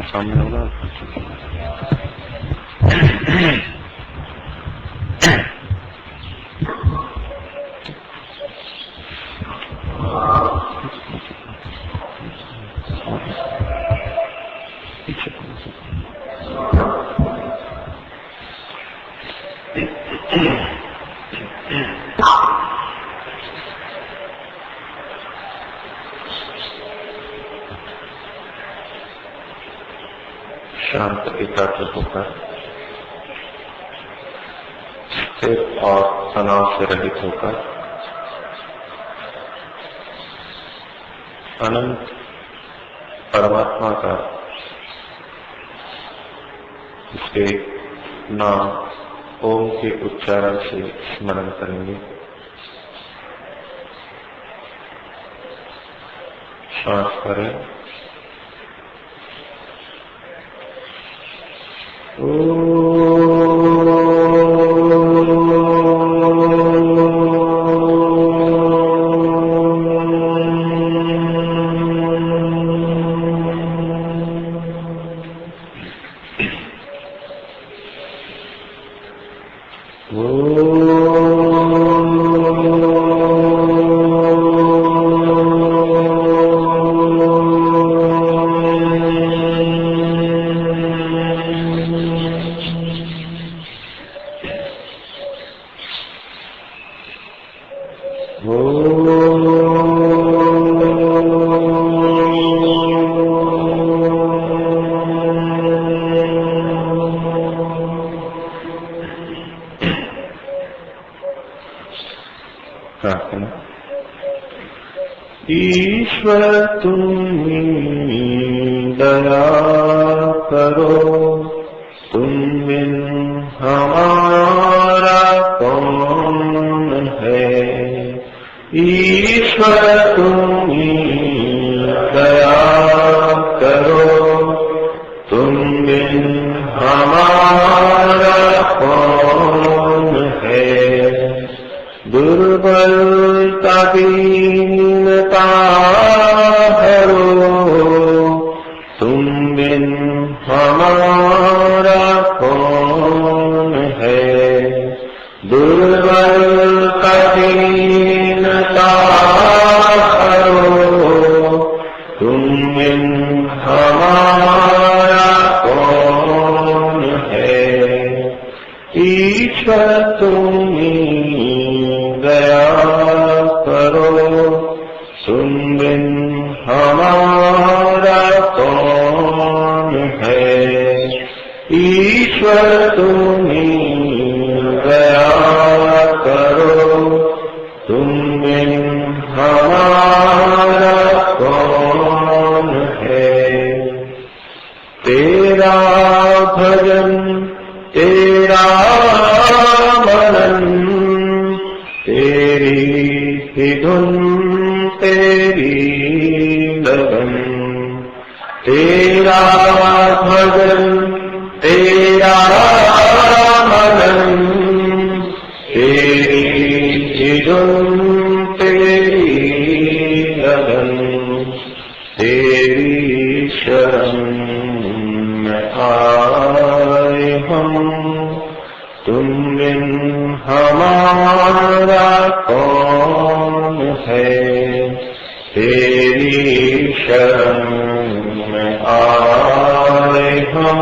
सामने होगा। शांत एकाग्र होकर स्थिर और तनाव से रहित होकर अनंत परमात्मा का इसके नाम ओम के उच्चारण से स्मरण करेंगे। श्वास करें। ईश्वर तुम दया करो, तुम बिन हमारा कौन है। ईश्वर तुम दया करो, तुम बिन हमारा कौन है। दुर्बलता दीनता हरो, तुम बिन हमारा कौन है। दुर्बलता दीनता हरो, तुम बिन हमारा कौन है। ईश्वर तुम दया करो, तुम बिन हमारा कौन है। ईश्वर तुम दया करो, तुम बिन हमारा कौन है। तेरा भजन तेरा मनन, तेरी ही धुन तेरी लगन। तेरा भजन तेरा मनन, तेरी ही धुन तेरी लगन। तेरी शरण में आए हम, तुम बिन हमारा कौन है। तेरी शरण में आए हम,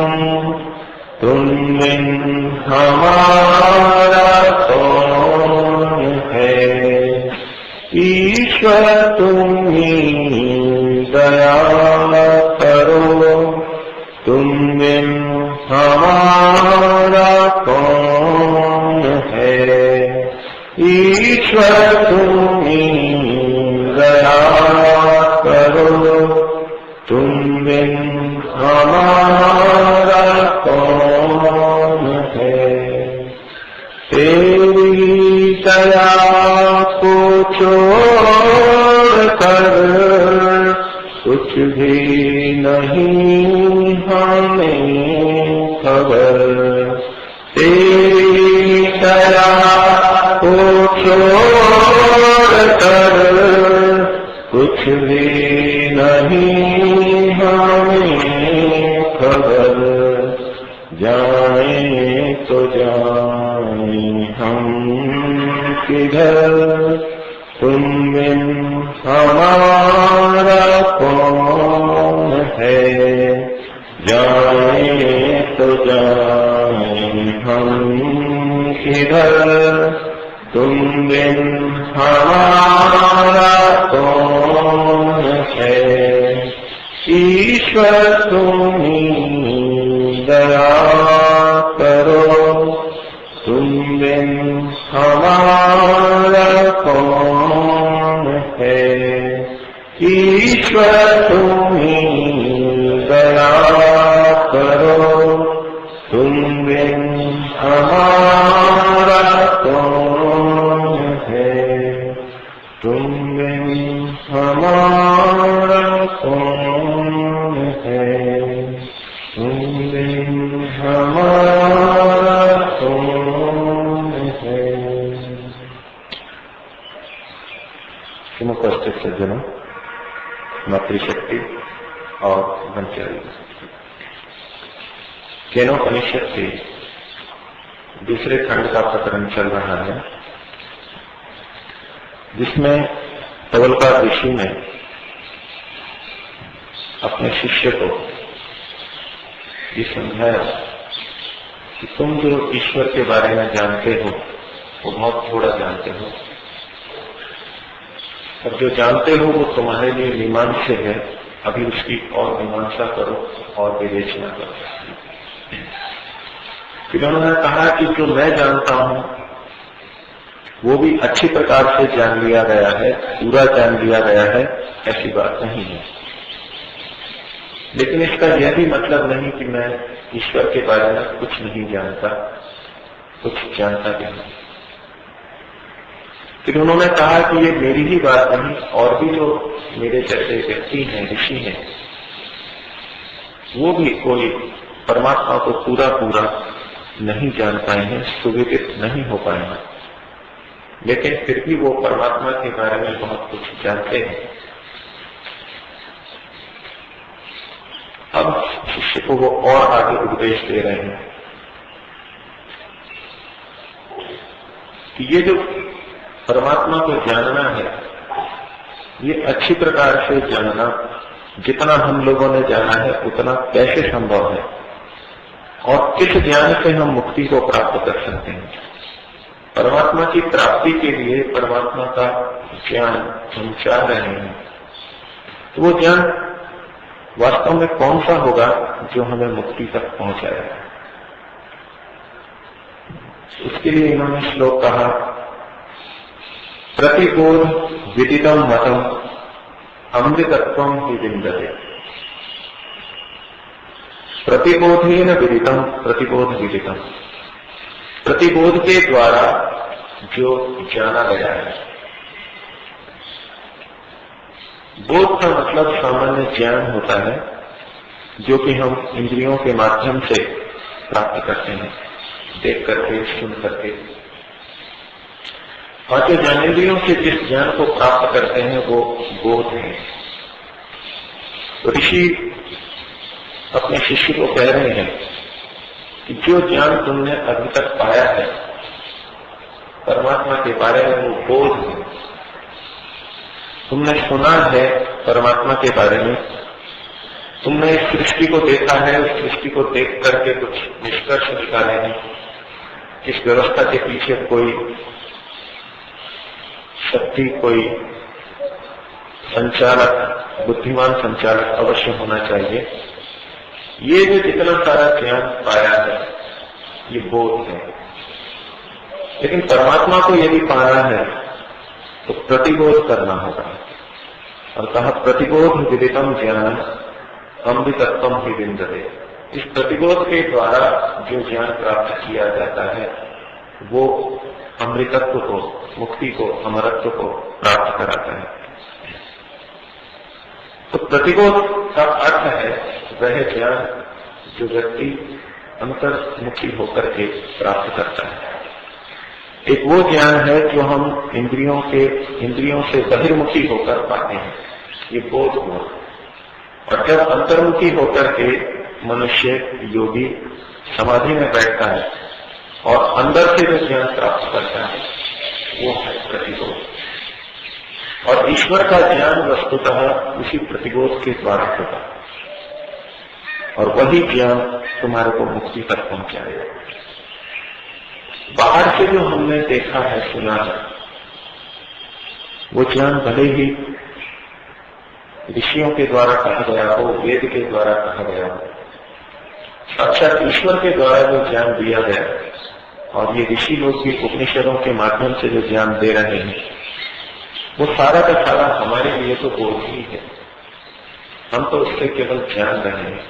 तुम बिन हमारा कौन है। ईश्वर तुम दया करो, तुम बिन हमारा कौन है। ईश्वर तुम दया करो, तुम बिन हमारा कौन है। तेरी दया को छोड़ कर कुछ भी नहीं हमें खबर। तेरी दया को छोड़ कर कुछ भी नहीं हमें तो जाने हम किधर, तुम बिन हमारा कौन है। जाने तो जाने हम किधर, तुम बिन हमारा कौन है। ईश्वर तुम्हीं दया करो, तुम बिन हमारा कौन है। ईश्वर तुम्हीं दया करो, तुम बिन हमारा कौन है। तुम बिन हमारा कौन है। तुम बिन हमारा कौन है। समुपस्थित सज्जनों, मातृशक्ति और ब्रह्मचारी, केनोपनिषद के दूसरे खंड का प्रकरण चल रहा है, जिसमें तवलका ऋषि ने अपने शिष्य को ये समझाया कि तुम जो ईश्वर के बारे में जानते हो वो बहुत थोड़ा जानते हो, और जो जानते हो वो तुम्हारे लिए मीमांसा है। अभी उसकी और मीमांसा करो और विवेचना करो। फिर उन्होंने कहा कि जो मैं जानता हूं वो भी अच्छी प्रकार से जान लिया गया है, पूरा जान लिया गया है, ऐसी बात नहीं है। लेकिन इसका यह भी मतलब नहीं कि मैं ईश्वर के बारे में कुछ नहीं जानता, कुछ जानता भी नहीं। फिर उन्होंने कहा कि ये मेरी ही बात नहीं, और भी जो मेरे जैसे व्यक्ति हैं, ऋषि हैं, वो भी कोई परमात्मा को पूरा पूरा नहीं जान पाए हैं, सुविदित नहीं हो पाए हैं, लेकिन फिर भी वो परमात्मा के बारे में बहुत कुछ जानते हैं। अब शिष्य को वो और आगे उपदेश दे रहे हैं कि ये जो परमात्मा को जानना है, ये अच्छी प्रकार से जानना, जितना हम लोगों ने जाना है उतना कैसे संभव है, और किस ज्ञान से हम मुक्ति को प्राप्त कर सकते हैं। परमात्मा की प्राप्ति के लिए परमात्मा का ज्ञान हम चाह रहे हैं, तो वो ज्ञान वास्तव में कौन सा होगा जो हमें मुक्ति तक पहुंचाएगा। उसके लिए इन्होंने श्लोक कहा, प्रतिबोध विदितम मतम अमृतत्वम ही विन्दते। प्रतिबोधेन विदितम प्रतिबोध विदितम। प्रतिबोध के द्वारा जो जाना गया है। बोध का मतलब सामान्य ज्ञान होता है, जो कि हम इंद्रियों के माध्यम से प्राप्त करते हैं, देख करके, सुन करके। और जो ज्ञानेंद्रियों से जिस ज्ञान को प्राप्त करते हैं वो बोध है। ऋषि अपने शिष्य को कह रहे हैं कि जो ज्ञान तुमने अभी तक पाया है परमात्मा के बारे में, वो बोध है। तुमने सुना है परमात्मा के बारे में, तुमने इस सृष्टि को देखा है, उस सृष्टि को देख करके कुछ निष्कर्ष निकाले हैं, इस व्यवस्था के पीछे कोई शक्ति, कोई संचालक, बुद्धिमान संचालक अवश्य होना चाहिए। ये जो जितना सारा ज्ञान पाया है ये बोध है। लेकिन परमात्मा को यदि पाना है तो प्रतिबोध करना होगा। और कहा, प्रतिबोध विदितम ज्ञान अमृतत्वम ही विन्दते। इस प्रतिबोध के द्वारा जो ज्ञान प्राप्त किया जाता है वो अमृतत्व को, मुक्ति को, अमरत्व को प्राप्त कराता है। तो प्रतिबोध का अर्थ है वह ज्ञान जो व्यक्ति अंतर्मुखी होकर के प्राप्त करता है। एक वो ज्ञान है जो हम इंद्रियों से बहिर्मुखी होकर पाते हैं, ये बोध हुआ। और जब अंतर्मुखी होकर के मनुष्य, योगी समाधि में बैठता है और अंदर से जो ज्ञान प्राप्त करता है वो है प्रतिबोध। और ईश्वर का ज्ञान वस्तुतः उसी प्रतिबोध के द्वारा होगा और वही ज्ञान तुम्हारे को मुक्ति तक पहुंचाएगा। बाहर से जो हमने देखा है, सुना है, वो ज्ञान भले ही ऋषियों के द्वारा कहा गया हो, वेद के द्वारा कहा गया हो, साक्षात ईश्वर के द्वारा जो ज्ञान दिया गया, और ये ऋषि लोग भी उपनिषदों के माध्यम से जो ज्ञान दे रहे हैं, वो सारा का सारा हमारे लिए तो बोध ही है। हम तो उससे केवल जान रहे हैं।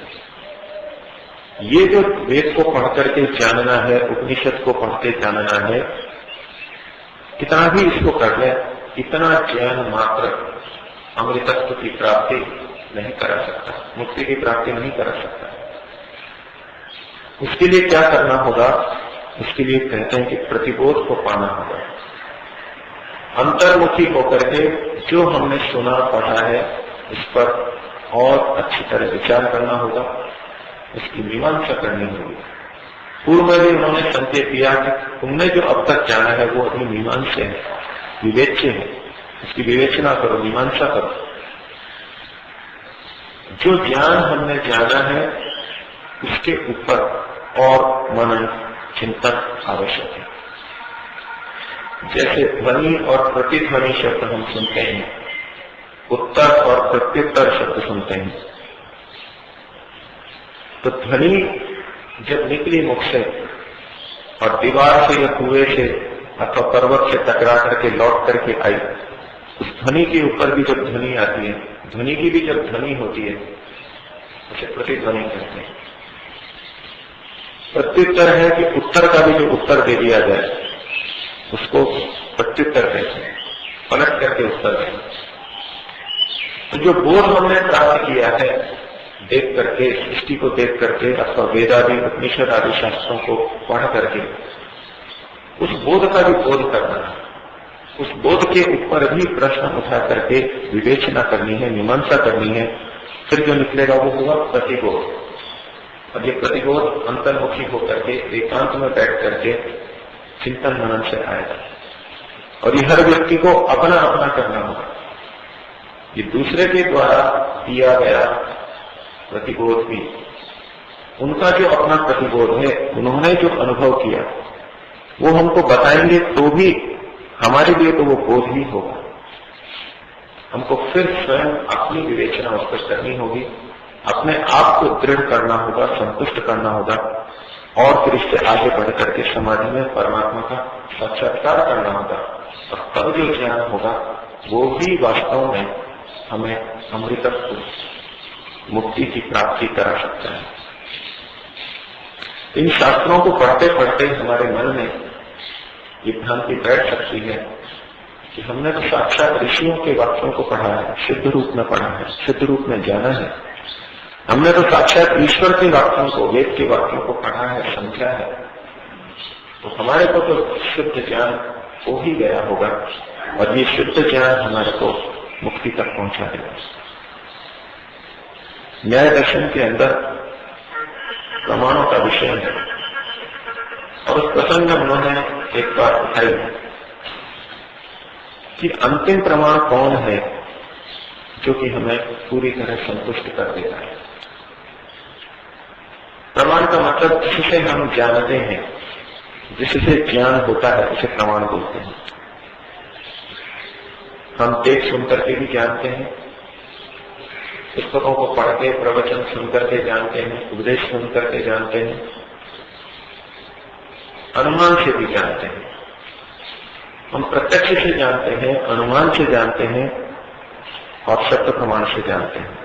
ये जो वेद को पढ़ करके जानना है, उपनिषद को पढ़ के जानना है, कितना भी इसको कर ले, इतना ज्ञान मात्र अमृतत्व की प्राप्ति नहीं करा सकता, मुक्ति की प्राप्ति नहीं करा सकता। उसके लिए क्या करना होगा? उसके लिए कहते हैं कि प्रतिबोध को पाना होगा। अंतर्मुखी होकर के जो हमने सुना पढ़ा है, इस पर और अच्छी तरह विचार करना होगा, इसकी मीमांसा करनी होगी। पूर्व में भी उन्होंने संकेत दिया कि तुमने जो अब तक जाना है वो अभी मीमांसा है, विवेच्य है, इसकी विवेचना करो, मीमांसा करो। जो ज्ञान हमने जाना है उसके ऊपर और मनन चिंतन आवश्यक है। जैसे ध्वनि और प्रतिध्वनि शब्द हम सुनते हैं, उत्तर और प्रत्युत्तर शब्द सुनते हैं, तो ध्वनि जब निकली मुख से और दीवार से या कुएं से अथवा पर्वत से टकरा करके लौट करके आई, उस ध्वनि के ऊपर भी जब ध्वनि आती है, ध्वनि की भी जब ध्वनि होती है, उसे प्रतिध्वनि कहते हैं। प्रत्युत्तर है कि उत्तर का भी जो उत्तर दे दिया जाए उसको प्रत्युत्तर कहते हैं, पलट करके उत्तर दें। तो जो बोध हमने प्राप्त किया है देख करके, सृष्टि को देख करके अथवा वेदादि उपनिषद आदि शास्त्रों को पढ़ करके, उस बोध का भी बोध करना है। उस बोध के ऊपर भी प्रश्न उठा करके विवेचना करनी है, मीमांसा करनी है, फिर जो निकलेगा वो होगा प्रतिबोध। और ये प्रतिबोध अंतर्मुखी होकर के एकांत में बैठ करके चिंतन मनन से आएगा। और ये हर व्यक्ति को अपना अपना करना होगा। ये दूसरे के द्वारा दिया गया प्रतिबोध भी, उनका जो अपना प्रतिबोध है, उन्होंने जो अनुभव किया वो हमको बताएंगे तो भी हमारे लिए तो वो बोध ही होगा। हमको फिर स्वयं अपनी विवेचना उस पर करनी होगी, अपने आप को दृढ़ करना होगा, संतुष्ट करना होगा, और फिर इससे आगे बढ़ करके समाधि में परमात्मा का साक्षात्कार करना होगा। और तब जो ज्ञान होगा वो भी वास्तव में हमें अमृतत्व मुक्ति की प्राप्ति करा सकता है। इन शास्त्रों को पढ़ते पढ़ते हमारे मन में ये भ्रांति बैठ सकती है कि हमने तो साक्षात ऋषियों के वाक्यों को पढ़ा है, सिद्ध रूप में पढ़ा है, सिद्ध रूप में जाना है। हमने तो साक्षात ईश्वर के वाक्यों को, वेद के वाक्यों को पढ़ा है, समझा है, तो हमारे को तो शुद्ध ज्ञान हो ही गया होगा और ये शुद्ध ज्ञान हमारे को मुक्ति तक पहुंचा देगा। न्याय दर्शन के अंदर प्रमाणों का विषय है और उस प्रसंग में उन्होंने एक बात उठाई कि अंतिम प्रमाण कौन है जो कि हमें पूरी तरह संतुष्ट कर देता है। प्रमाण का मतलब जिससे हम जानते हैं, जिससे ज्ञान होता है, उसे प्रमाण बोलते हैं। हम देख सुन करके भी जानते हैं, पुस्तकों को पढ़ के, प्रवचन सुन करके जानते हैं, उपदेश सुन करके जानते हैं, अनुमान से भी जानते हैं। हम प्रत्यक्ष से जानते हैं, अनुमान से जानते हैं और शब्द प्रमाण से जानते हैं,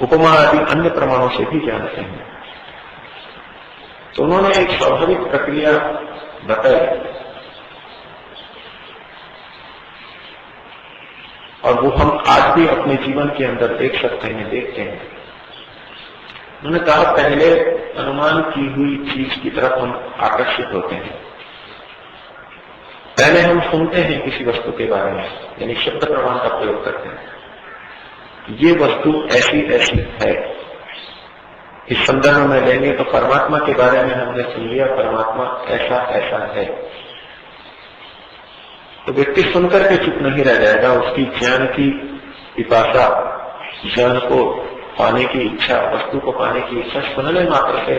उपमा आदि अन्य प्रमाणों से भी जानते हैं। तो उन्होंने एक स्वाभाविक प्रक्रिया बताई और वो हम आज भी अपने जीवन के अंदर देख सकते हैं, देखते हैं। उन्होंने कहा पहले अनुमान की हुई चीज की तरफ हम आकर्षित होते हैं। पहले हम सुनते हैं किसी वस्तु के बारे में, यानी शब्द प्रमाण का प्रयोग करते हैं, ये वस्तु ऐसी ऐसी है, इस संदर्भ में लेंगे तो परमात्मा के बारे में हमने सुन लिया, परमात्मा ऐसा ऐसा है, तो व्यक्ति सुनकर के चुप नहीं रह जाएगा। उसकी ज्ञान की पिपासा, ज्ञान को पाने की इच्छा, वस्तु को पाने की इच्छा सुनने मात्र से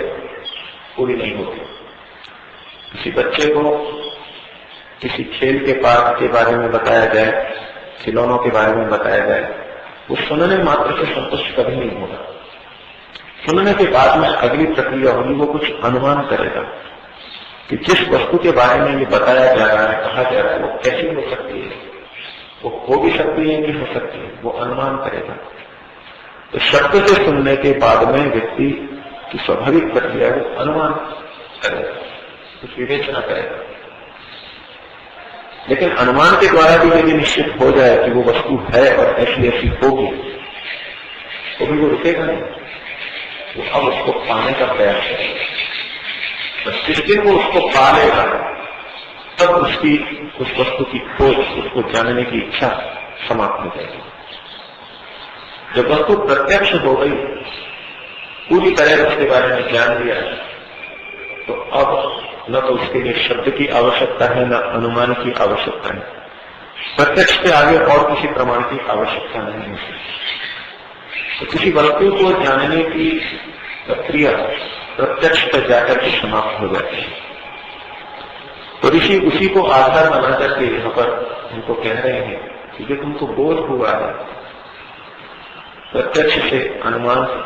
पूरी नहीं होती। किसी बच्चे को किसी खेल के पार्क के बारे में बताया जाए, खिलौनों के बारे में बताया जाए, वो सुनने मात्र से संतुष्ट कभी नहीं होगा। सुनने के बाद में अगली प्रक्रिया होगी, वो कुछ अनुमान करेगा कि जिस वस्तु के बारे में ये बताया जा रहा है, कहा जा रहा है, वो कैसी हो सकती है, वो हो भी सकती है कि हो सकती है, वो अनुमान करेगा। तो शब्द से सुनने के बाद में व्यक्ति की स्वाभाविक प्रक्रिया वो अनुमान करेगा, कुछ विवेचना करेगा। लेकिन अनुमान के द्वारा भी यदि निश्चित हो जाए कि वो वस्तु है और ऐसी ऐसी होगी, तो भी वो रुकेगा नहीं, वो अब उसको पाने का प्रयास करेगा। बस जिस दिन वो उसको पा लेगा, तब उसकी उस वस्तु की खोज, उसको जानने की इच्छा समाप्त हो जाएगी। जब वस्तु प्रत्यक्ष हो गई, पूरी तरह उसके बारे में जान लिया, तो अब न तो उसके लिए शब्द की आवश्यकता है, न अनुमान की आवश्यकता है। प्रत्यक्ष के आगे और किसी प्रमाण की आवश्यकता नहीं है। तो किसी वस्तु को जानने की प्रक्रिया प्रत्यक्ष पर जाकर के समाप्त हो जाती है। तो ऋषि उसी को आधार बना करके यहाँ पर उनको कह रहे हैं कि जो तुमको बोध हुआ है प्रत्यक्ष से, अनुमान से,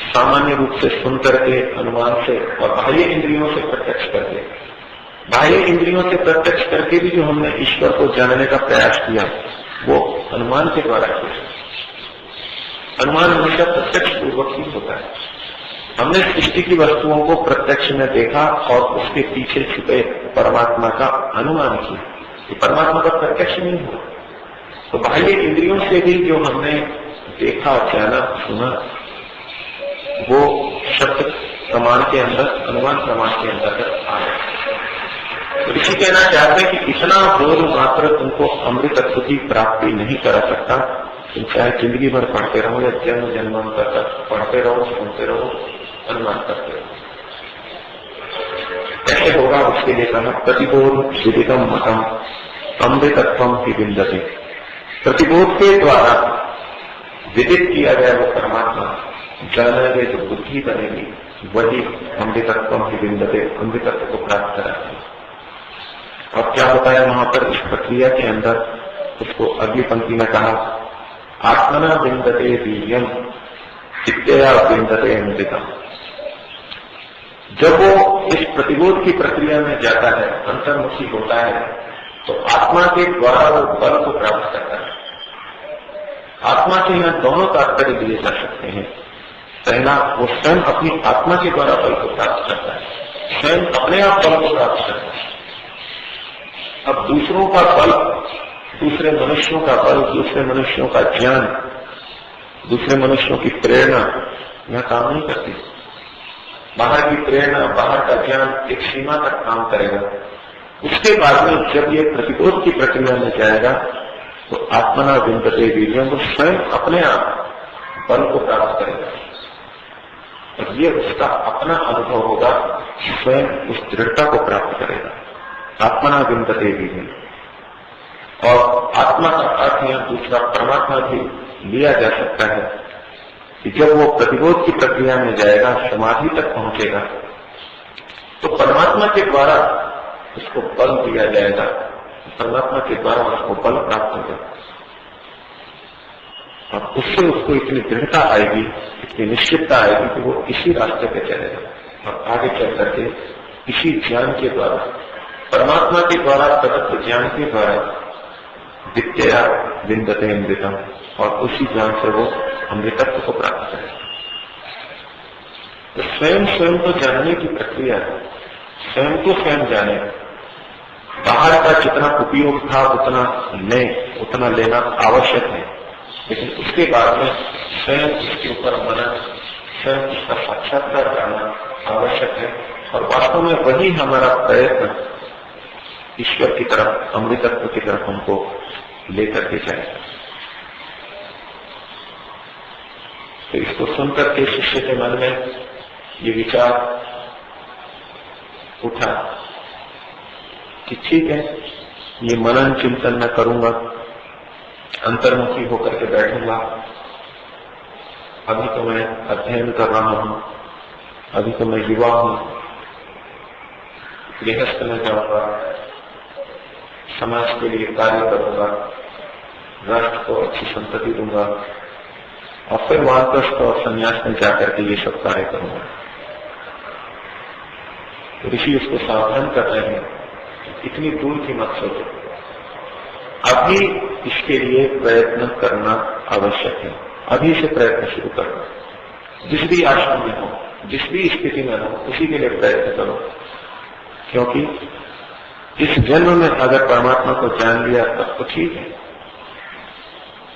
सामान्य रूप से सुन करके, अनुमान से और बाह्य इंद्रियों से प्रत्यक्ष करके, बाह्य इंद्रियों से प्रत्यक्ष करके भी जो हमने ईश्वर को जानने का प्रयास किया, वो अनुमान के द्वारा किया। अनुमान हमेशा प्रत्यक्ष पूर्वक ही होता है। हमने सृष्टि की वस्तुओं को प्रत्यक्ष में देखा और उसके पीछे छुपे परमात्मा का अनुमान किया। ये परमात्मा का प्रत्यक्ष नहीं हुआ। तो बाह्य इंद्रियों से भी जो हमने देखा, जाना, सुना, वो शब्द प्रमाण के अंदर, अनुमान प्रमाण के अंतर्गत आया। तो ऋषि कहना चाहते हैं कि इतना बोध मात्र तुमको अमृत तत्व की प्राप्ति नहीं करा सकता। तुम चाहे जिंदगी भर पढ़ते रहो या जन्म जन्मांतर तक पढ़ते रहो, सुनते रहो, अनुमान करते रहो, कैसे होगा? उसके लिए कहा प्रतिबोध विदितम मतम अमृतत्वम ही विन्दते। प्रतिबोध के द्वारा विदित किया गया वो परमात्मा जाना गए जो बुद्धि बनेगी, वही अमृतत्वम ही विन्दते, अमृतत्व को प्राप्त कराती है। और क्या होता है वहां पर इस प्रक्रिया के अंदर? उसको अगली पंक्ति में कहा आत्मना विन्दते वीर्यम विद्या विन्दते अमृतम। जब वो इस प्रतिबोध की प्रक्रिया में जाता है, अंतर्मुखी होता है, तो आत्मा के द्वारा वो बल को प्राप्त करता है। आत्मा के यहाँ दोनों तात्पर्य दिए जा सकते हैं। पहला, वो स्वयं अपनी आत्मा के द्वारा बल को प्राप्त करता है, स्वयं अपने आप बल को प्राप्त करता है। अब दूसरों का बल, दूसरे मनुष्यों का बल, दूसरे मनुष्यों का ज्ञान, दूसरे मनुष्यों की प्रेरणा यह काम नहीं करती। बाहर की प्रेरणा, बाहर का ज्ञान एक सीमा तक काम करेगा। उसके बाद में जब ये प्रतिबोध की प्रक्रिया में जाएगा तो आत्मना विन्दते वीर्यम, वो स्वयं अपने आप बल को प्राप्त करेगा। और ये उसका अपना अनुभव होगा, स्वयं उस दृढ़ता को प्राप्त करेगा। आत्मना विन्दते वीर्यम। और आत्मा का अर्थ यहाँ दूसरा परमात्मा भी लिया जा सकता है कि जब वो प्रतिबोध की प्रक्रिया में जाएगा, समाधि तक पहुंचेगा, तो परमात्मा के द्वारा उसको बल दिया जाएगा, परमात्मा के द्वारा उसको बल प्राप्त होगा। और उससे उसको इतनी दृढ़ता आएगी, इतनी निश्चितता आएगी कि वो इसी रास्ते पे चलेगा और आगे चल करके इसी ज्ञान के द्वारा, परमात्मा के द्वारा प्रदत्त ज्ञान के द्वारा विद्या विन्दते अमृतम, और उसी ज्ञान से वो अमृतत्व को प्राप्त करेगा। तो स्वयं को जानने की प्रक्रिया है, स्वयं को स्वयं जाने। बाहर का जितना उपयोग था उतना लेना आवश्यक है, लेकिन उसके बाद में स्वयं इसके ऊपर मनन, स्वयं इसका साक्षात्कार करना आवश्यक है। और वास्तव में वही हमारा प्रयत्न ईश्वर की तरफ, अमृतत्व की तरफ हमको लेकर के जाएगा। तो इसको सुनकर के शिष्य के मन में ये विचार उठा कि ठीक है, ये मनन चिंतन मैं करूंगा, अंतर्मुखी होकर के बैठूंगा। अभी तो मैं अध्ययन कर रहा हूं, अभी तो मैं युवा हूं, गृहस्थ में जाऊंगा, समाज के लिए कार्य करूंगा, राष्ट्र को अच्छी संपत्ति दूंगा और फिर वापस और संन्यास में जाकर के ये सब कार्य करूंगा। तो ऋषि उसको सावधान कर रहे हैं, इतनी दूर की मत सोचो, अभी इसके लिए प्रयत्न करना आवश्यक है, अभी से प्रयत्न शुरू करो। जिस भी आश्रम में हो, जिस भी स्थिति में हो, उसी के लिए प्रयत्न करो। क्योंकि इस जन्म में अगर परमात्मा को जान लिया तब तो ठीक है,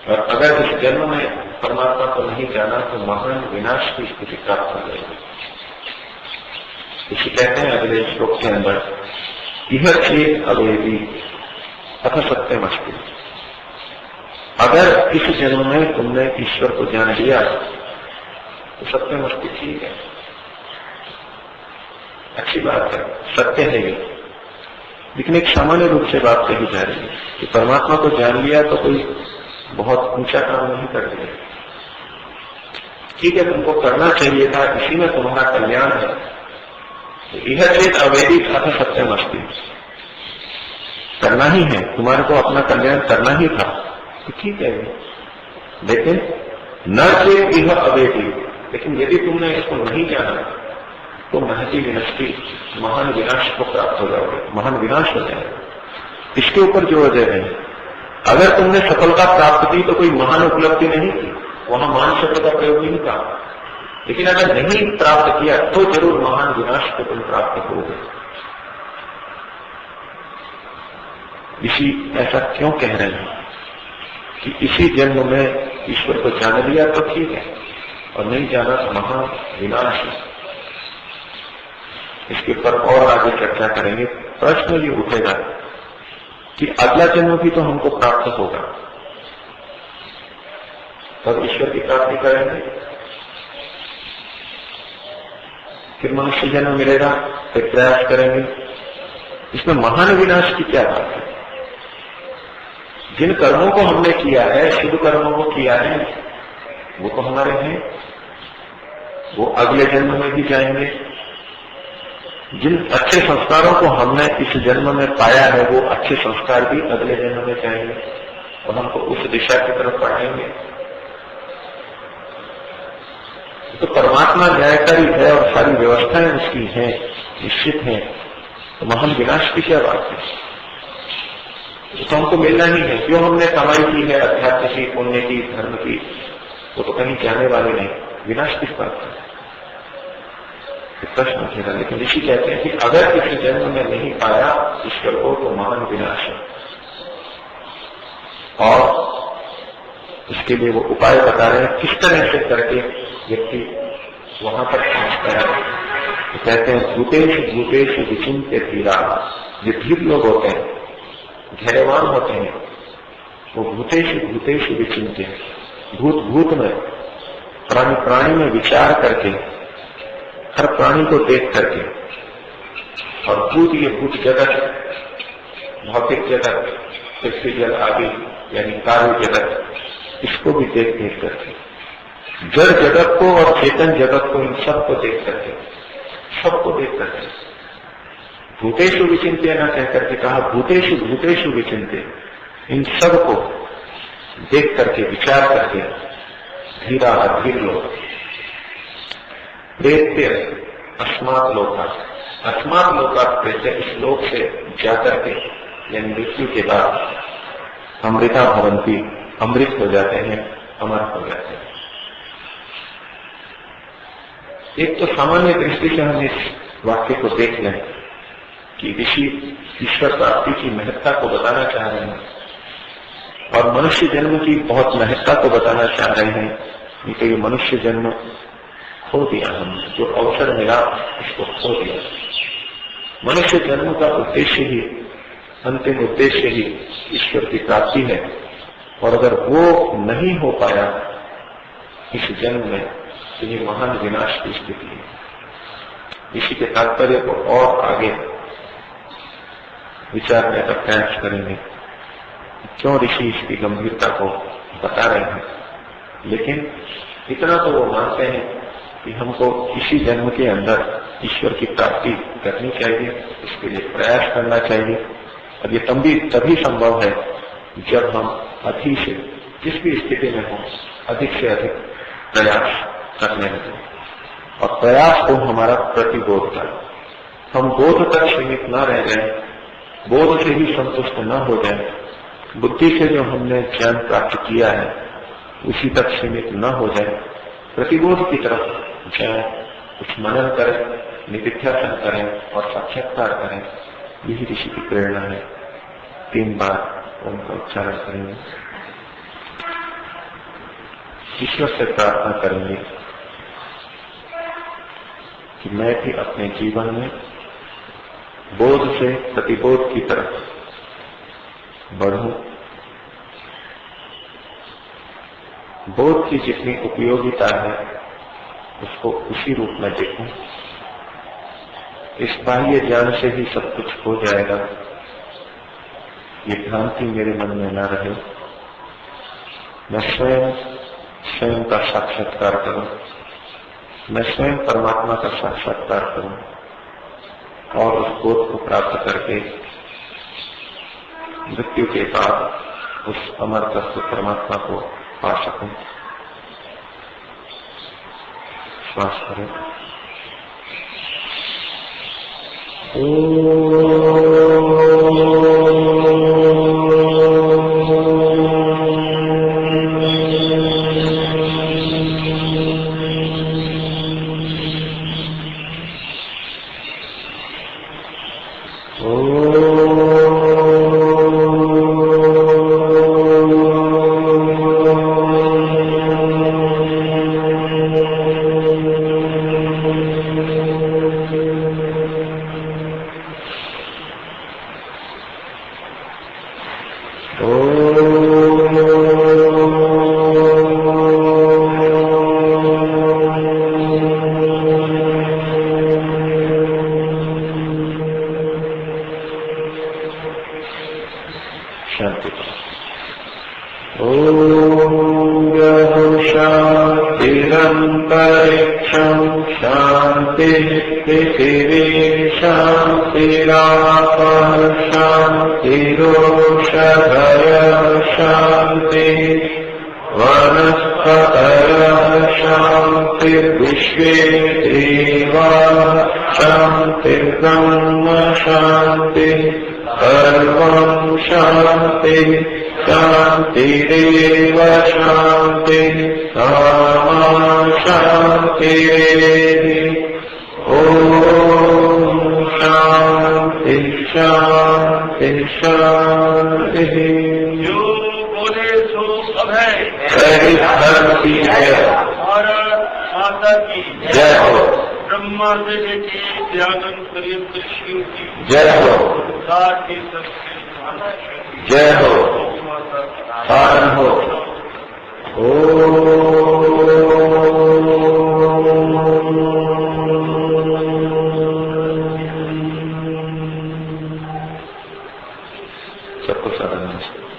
और अगर इस जन्म में परमात्मा को नहीं जाना तो महान विनाश की स्थिति प्राप्त हो जाएगी। इसे कहते हैं अगले श्लोक के अंदर, यह चेत अवेदी अथ सत्यम अस्ति। अगर इस जन्म में तुमने ईश्वर को जान लिया तो सत्यम अस्ति, ठीक है, अच्छी बात है, सत्य है ये। लेकिन एक सामान्य रूप से बात कही जा रही है कि परमात्मा को जान लिया तो कोई बहुत ऊंचा काम नहीं कर दिया। ठीक है, तुमको करना चाहिए था, इसी में तुम्हारा कल्याण है। यह चेत अवेदी अथ सत्यम अस्ति, करना ही है, तुम्हारे को अपना कल्याण करना ही था, तो ठीक है। लेकिन न चेत यह अवेदी, लेकिन यदि तुमने इसको नहीं जाना तो महती विनष्टि, महान विनाश को प्राप्त हो जाओगे, महान विनाश हो जाएगा। इसके ऊपर जोर दे रहे हैं, अगर तुमने सफलता प्राप्त की तो कोई महान उपलब्धि नहीं की, वहां महान शब्द का प्रयोग नहीं था। लेकिन अगर नहीं प्राप्त किया तो जरूर महान विनाश को तुम प्राप्त करोगे। इसी ऐसा क्यों कह रहे हैं कि इसी जन्म में ईश्वर को जान लिया तो ठीक है, और नहीं जाना तो महान विनाश है। इसके ऊपर और आगे चर्चा करेंगे। प्रश्न ये उठेगा कि अगला जन्म भी तो हमको प्राप्त होगा, तब ईश्वर की प्राप्ति करेंगे, फिर मनुष्य जन्म मिलेगा, फिर प्रयास करेंगे। इसमें महान विनाश की क्या बात है? जिन कर्मों को हमने किया है, शुभ कर्मों को किया है, वो तो हमारे हैं, वो अगले जन्म में भी जाएंगे। जिन अच्छे संस्कारों को हमने इस जन्म में पाया है, वो अच्छे संस्कार भी अगले जन्म में जाएंगे और हमको उस दिशा की तरफ बढ़ाएंगे। तो परमात्मा न्यायकारी है और सारी व्यवस्थाएं उसकी हैं, निश्चित हैं, तो महान विनाश की क्या बात है? तो हमको मिलना ही है। जो हमने कमाई की है अध्यात्म की, पुण्य की, धर्म की, वो तो कहीं जाने वाले नहीं, विनाश किस बात है? प्रश्न उठेगा। लेकिन ऋषि कहते हैं कि अगर किसी जन्म में नहीं पाया ईश्वर को तो महान विनाश है, और इसके लिए वो उपाय बता रहे हैं किस तरह से करके व्यक्ति वहां तक पहुंचता है। तो कहते हैं भूतेश विचिंत्य धीरा। जो धीर लोग होते हैं, धैर्यवान होते हैं, वो भूतेश विचिंत्य, भूत में, प्राणी में विचार करके, हर प्राणी को देख करके, और ये भूत जगत, भौतिक जगत, पृथ्वी जल आदि यानी कार्य जगत, इसको भी देख करके, जड़ जगत को और चेतन जगत को, इन सबको देख करके, सबको देख करके, भूतेषु विचिंत्य न कह करके कहा, भूतेषु विचिंत्य, इन सबको देख करके, विचार करके, धीरा धीर लोग, प्रेत्य अस्मात् लोकात् प्रेत्य, इस लोक से जाकर के यानी मृत्यु के बाद अमृता भवंती, अमृत हो जाते हैं, अमर हो जाते हैं। एक तो सामान्य दृष्टि से हम इस वाक्य को देख लें कि ऋषि ईश्वर प्राप्ति की महत्ता को बताना चाह रहे हैं और मनुष्य जन्म की बहुत महत्ता को बताना चाह रहे हैं। नहीं तो ये मनुष्य जन्म खो दिया, हम जो अवसर मिला इसको खो दिया। मनुष्य जन्म का उद्देश्य ही, अंतिम उद्देश्य ही ईश्वर की प्राप्ति है, और अगर वो नहीं हो पाया इस जन्म में, तो ये महान विनाश की स्थिति है। इसी के तात्पर्य को और आगे विचारने का प्रयास करेंगे, क्यों ऋषि इसकी गंभीरता को बता रहे हैं। लेकिन इतना तो वो मानते हैं कि हमको इसी जन्म के अंदर ईश्वर की प्राप्ति करनी चाहिए, इसके लिए प्रयास करना चाहिए। और ये तभी संभव है जब हम अधिक से, जिस भी स्थिति में हो, अधिक से अधिक प्रयास करने लगे। और प्रयास को हमारा प्रतिबोध कर, हम बोध तक सीमित न रह जाए, बोध से भी संतुष्ट न हो जाए, बुद्धि से जो हमने ज्ञान प्राप्त किया है उसी तक सीमित न हो जाए, प्रतिबोध की तरफ जाए, कुछ मनन करें, निधिध्यासन करें और साक्षात्कार करें। यही ऋषि की प्रेरणा है। 3 बार उनका उच्चारण करेंगे, ईश्वर से प्रार्थना करेंगे कि मैं भी अपने जीवन में बोध से प्रतिबोध की तरफ बढ़ूं, बोध की जितनी उपयोगिता है उसको उसी रूप में देखूं। इस बाह्य ज्ञान से ही सब कुछ हो जाएगा, ये भ्रांति मेरे मन में न रहे। मैं स्वयं का साक्षात्कार करूं, मैं स्वयं परमात्मा का साक्षात्कार करूं और उस बोध को प्राप्त करके मृत्यु के बाद उस अमर तत्व परमात्मा को पा सकूं। श्वास करें। जय हो, जय हो, पारण हो। सबको सारा नमस्कार।